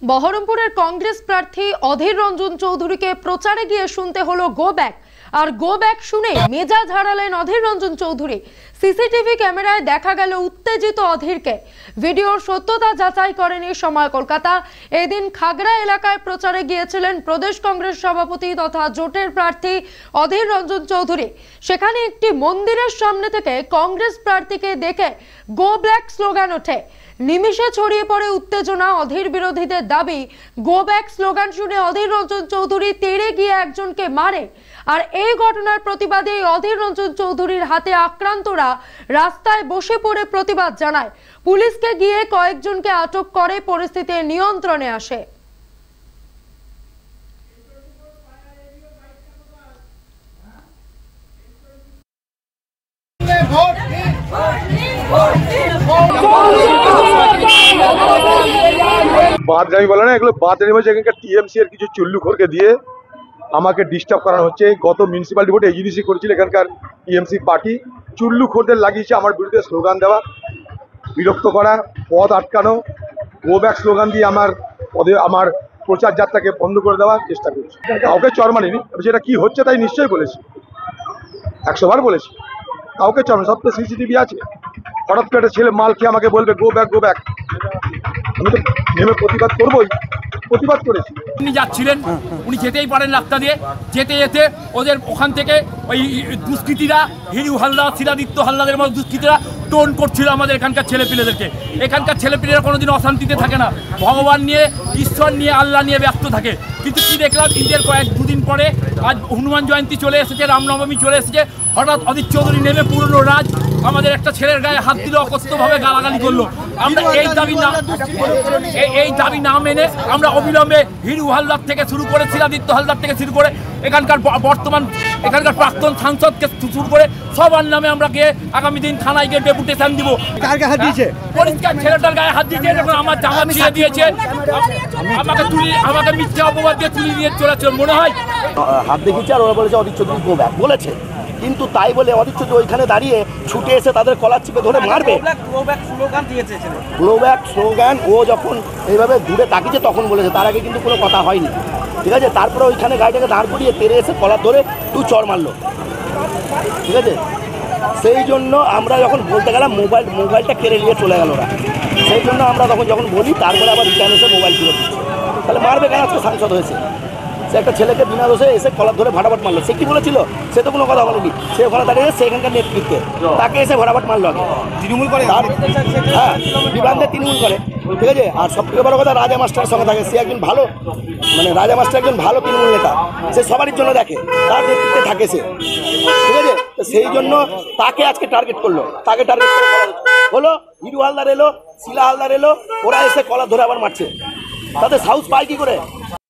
বহরমপুরের কংগ্রেস প্রার্থী অধীর রঞ্জন চৌধুরীকে প্রচারে গিয়ে শুনতে হলো গো ব্যাক। আর গো ব্যাক শুনে মেজাজ হারালেন অধীর রঞ্জন চৌধুরী। সিসিটিভি ক্যামেরায় দেখা গেল উত্তেজিত অধীরকে। ভিডিওর সত্যতা যাচাই করেনি সময় কলকাতা। এদিন খাগড়া এলাকায় প্রচারে গিয়েছিলেন প্রদেশ কংগ্রেস সভাপতি তথা জোটের প্রার্থী অধীর রঞ্জন চৌধুরী। সেখানে একটি মন্দিরের সামনে থেকে কংগ্রেস প্রার্থীকে দেখে গো ব্যাক স্লোগান ওঠে। নিমিষে ছড়িয়ে পড়ে উত্তেজনা। অধীর বিরোধীদের দাবি, গো ব্যাক স্লোগান শুনে অধীর রঞ্জন চৌধুরী তেড়ে গিয়ে একজনকে মারে। আর এই ঘটনার প্রতিবাদে অধীর রঞ্জন চৌধুরীর হাতে আক্রান্তরা রাস্তায় বসে পড়ে প্রতিবাদ জানায়। পুলিশকে গিয়ে কয়েকজনকে আটক করে পরিস্থিতি নিয়ন্ত্রণে আসে। বাদরামি বলে না, এগুলো বাদরামি হচ্ছে। এখানকার টিএমসি এর কিছু চুল্লুখোরকে দিয়ে আমাকে ডিস্টার্ব করানো হচ্ছে। গত মিউনিসিপ্যালিটি ভোটে এজিডিসি করেছিল এখানকার টিএমসি পার্টি, চুল্লুখোরদের লাগিয়েছে আমার বিরুদ্ধে স্লোগান দেওয়া, বিরক্ত করা, পথ আটকানো, গো ব্যাক স্লোগান দিয়ে আমার প্রচার যাত্রাকে বন্ধ করে দেওয়ার চেষ্টা করছে। কাউকে চর মানিনি, সেটা কি হচ্ছে তাই নিশ্চয়ই বলেছি, 100 বার বলেছি। কাউকে চর মানি, সব তো সিসিটিভি আছে। হঠাৎ করে একটা ছেলে মাল খেয়ে আমাকে বলবে গো ব্যাক গো ব্যাক, আমি তো নেমে প্রতিবাদ করবোই, প্রতিবাদ করেছি। উনি যাচ্ছিলেন, উনি যেতেই পারেন রাস্তা দিয়ে, যেতে যেতে ওদের ওখান থেকে ওই দুষ্কৃতীরা, হিরু হালদার, শিলাদিত্য হালদারের মতো দুষ্কৃতীরা টোন করছিল আমাদের এখানকার ছেলেপিলেদেরকে। এখানকার ছেলেপিলেরা কোনোদিন অশান্তিতে থাকে না, ভগবান নিয়ে, ঈশ্বর নিয়ে, আল্লাহ নিয়ে ব্যস্ত থাকে। কিন্তু কি দেখলাম, ঈদের দুদিন পরে আজ হনুমান জয়ন্তী চলে এসেছে, রামনবমী চলে এসেছে, হঠাৎ অধীর চৌধুরী নেমে পুরনো রাজ আমাদের একটা ছেলের গায়ে হাত দিল, অকথ্যভাবে গালাগালি করলো। আমরা এই দাবি না মেনে আমরা অবিলম্বে হিরু হালদার থেকে শুরু করে, শিলাদিত্য হালদার থেকে শুরু করে, এখানকার প্রাক্তন সাংসদকে শুরু করে সবার নামে আমরা গিয়ে আগামী দিন থানায় গিয়ে ডেপুটেশন দিব। পরিষ্কার ছেলেটার গায়ে হাত দিয়েছে, যখন আমার জামা ছিঁড়ে দিয়েছে, আমাকে মিথ্যা অপবাদ দিয়ে তুলে দিয়ে চলেছে মনে হয়। হাত দেখেছে আর ওরা বলেছে অধীর চৌধুরী গো ব্যাক বলেছে, কিন্তু তাই বলে অধীর চৌধুরী ওইখানে দাঁড়িয়ে ছুটে এসে তাদের কলার চিপে ধরে মারবে। গ্লো ব্যাক স্লোগান ও যখন এইভাবে দূরে তাকিয়েছে তখন বলেছে, তার আগে কিন্তু কোনো কথা হয়নি, ঠিক আছে। তারপরে ওইখানে গাড়িটাকে দাঁড় করিয়ে তেড়ে এসে কলার ধরে তুই চর মারলো, ঠিক আছে। সেই জন্য আমরা যখন বলতে গেলাম মোবাইলটা কেড়ে নিয়ে চলে গেল ওরা। সেই জন্য আমরা যখন বলি, তারপরে আবার রিটার্ন এসে মোবাইল ফেরত দিচ্ছে। তাহলে মারবে কেন? আজকে সাংসদ হয়েছে, সে একটা ছেলেকে বিনা দোষে এসে কলার ধরে ভাটাভাট মারলো। সে কি বলেছিল? সে তো কোনো কথা বলেনি। সে ওখানে দাঁড়িয়ে সেখানকার নেতৃত্বে তাকে এসে ভাটাভাট মারলো। আগে তৃণমূল করে, হ্যাঁ, বিভ্রান্তে তৃণমূল করে, ঠিক আছে। আর সব থেকে বড় কথা, রাজা মাস্টারের সঙ্গে থাকে। সে একজন ভালো, মানে রাজা মাস্টার একজন ভালো তৃণমূল নেতা, সে সবারই জন্য দেখে, তার নেতৃত্বে থাকে সে, ঠিক আছে। তো সেই জন্য তাকে আজকে টার্গেট করলো, তাকে টার্গেট হলো। হিরু হালদার এলো, শিলা হালদার এলো, ওরা এসে কলার ধরে আবার মারছে। তাতে সাহস পায় কি করে?